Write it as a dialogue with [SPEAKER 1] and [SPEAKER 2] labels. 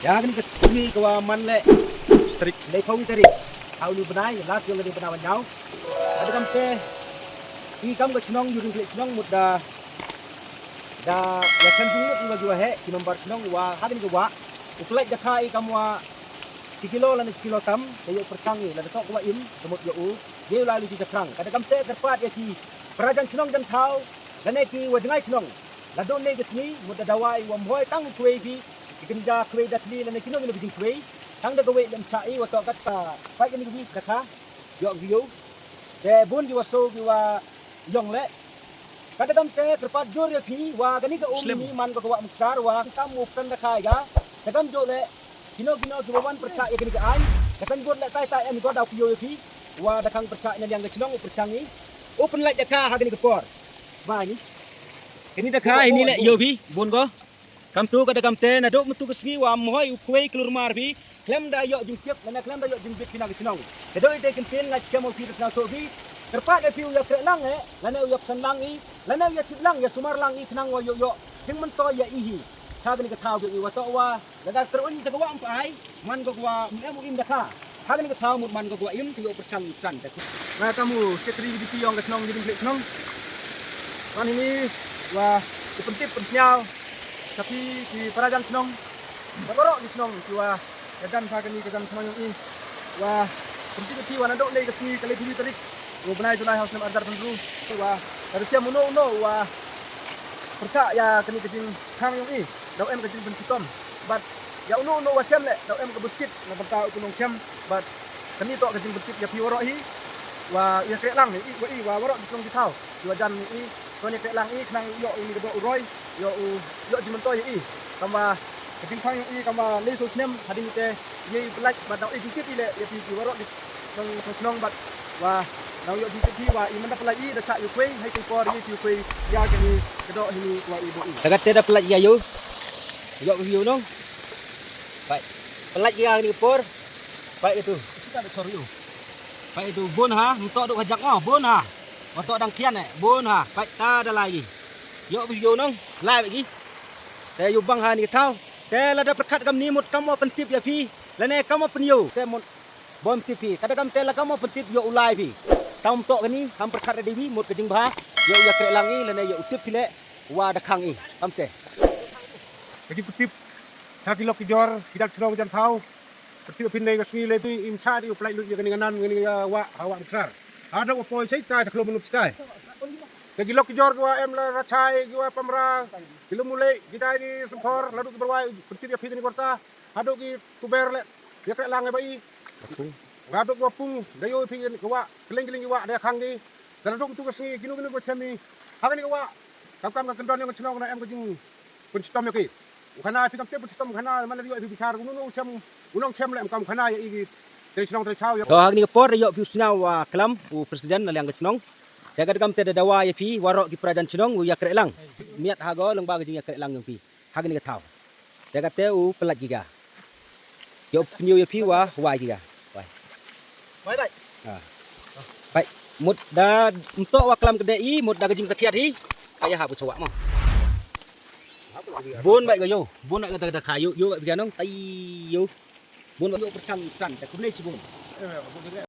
[SPEAKER 1] Ya kan kesini ke man le strik le phong tadi. Hau ni benai las yang le benai nyau. Ada kam te I kam ke senong yuri le senong muda da ya kan dulu ni bagi wahe ki nomor senong wa hadin ke wa. Uplek jaka I kam wa 1 kilo lan 1 kilo tam kayo percangi lan tok wa im semut yo u. Dia lalu di jakrang. Kada kam te terpat ya ki perajan senong dan tau lan ki wa dengai senong. Ladon ne kesini muda dawai wa mhoi tang kuei bi ikinja kuei datli lan kino ni bijing kuei tang da kuei lam chai wa to kata pai ni bi kata yo view de bun di waso bi wa yong le kada kam te perpat jor ya phi wa gani ka ni man ko wa muksar wa kam muksan da khai ga kadam jo le kino ki wan percha ya gani ka an kasan bot le tai tai em ko da view ya phi wa da kang percha ni yang ga chnong perchangi open light da ka ha gani ka por ba ni ini da ka ini le yo bi bun ko kam tu kada kam te na dok mutu kesgi wa mohoi kuei kelur mar bi klem da yo jing tiap na klem da yo jing bit kina kesinong kedo ite kempin ngai kemo fi na to bi terpak e piu ya krelang lana yo san lang I lana yo tit lang ya sumar lang I knang wa yo jing men to ya ihi sagani ka tau ge wa to wa da terun jaga wa ampai man go wa mu im da ka sagani ka tau mut man go wa im ti yo percang san da na kamu sekri di piong ke senong jing senong kan ini wa pentip pensial tapi di perajan senong berorok di senong jiwa dan sagani kedan senong ini wah penting wana dok le kesini kali dulu tadi go benai junai haus nam ardar pendru wah harusnya muno wah percak ya kini kejing hang yang ini dok em kejing bensitom but ya uno wacem le dok em ke buskit na bentau kunong cem but kini tok kejing bensit ya piorok hi wah ya krek lang ni wah warok di senong di tau jiwa dan ini soalnya krek lang I knang yo ini kedok uroi yo jimentoy I kama keting phang I kama le so snem hading te ye black badau I dikit ile ya pi warok di nang senong bat wa nau yo dikit ti wa I manda pelai I da cha yu kwei hai te por ye yu kwei ya kini kedok hini wa ibu I dagat te da pelai ya yo view nong pai pelai ya ni por pai itu kita da sorry yo pai itu bon ha mtok duk hajak oh bon ha mtok dang kian bon ha pai ta da lagi yo view nong lai lagi te yu bang ha ni thau te la da perkat kam ni mut kam mo pentip ya pi la ne kam mo penyo se mut bom tv kada kam te la kam mo pentip yo ulai pi tam tok ni ham perkat da dewi mut kejing bah yo ya krek langi la ne yo utip pile wa da khang I kam te
[SPEAKER 2] jadi petip ha kilo kijor kidak trong jan thau petip pin nei kasni le tu im cha di uplai lu ya keninganan ngeni wa hawa besar ada opoi sai ta ta klom nup stai Kaki lok kijor gua em la rachai gua pamra kilo mulai kita di sempor lalu berwai petip ya pin ni korta hado ki tuber le ya krek lang bai ngaduk gua pung dayo pin gua keling-keling gua ada khang di dan dok tu kasni kino gua chami hagani gua kam kendon yang chnong na em kejing pun stom ya ki khana phi kam te pun stom khana man yo bicar unong chem le kam khana ya I dari chnong dari chau ya
[SPEAKER 1] to hagni por yo pi usna wa klam u presiden na yang chnong jaga kam te da dawa ya pi warok ki perajan chnong u ya krek lang miat hago leng ba kejing ya krek lang yang pi hagni ka thau jaga te u pelat giga yo penyu ya pi wa giga wai bai bai mut da untuk wa klam kede I mut da kejing sakiat hi kaya ha pu chawak mo bon bai go yo bon nak da kayu yo bai bianong tai yo bon yo percang san ta kun le chi bon